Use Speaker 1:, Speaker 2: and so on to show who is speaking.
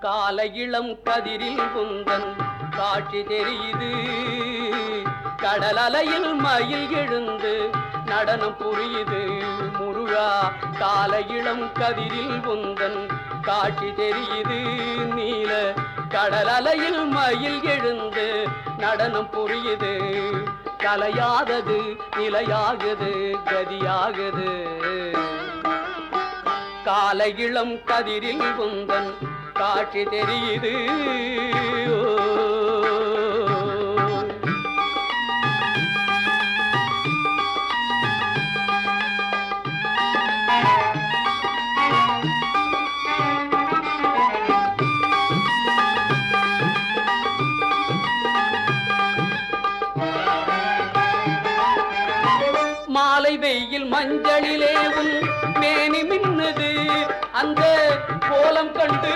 Speaker 1: கால இளம் கதிரில் குந்தன் காட்சி தெரியுது. கடல் அலையில் மயில் எழுந்து நடனம் புரியுது. முருகா கால இளம் கதிரில் குந்தன் காட்சி தெரியுது. நீல கடல் அலையில் மயில் எழுந்து நடனம் புரியுது. கலையாதது நிலையாகுது கதியாகுது. கால இளம் கதிரில் குந்தன் காட்சி தெரியுது. மாலை வெயில் மஞ்சளிலே உன் மேனி மின்னுது. அந்த கோலம் கண்டு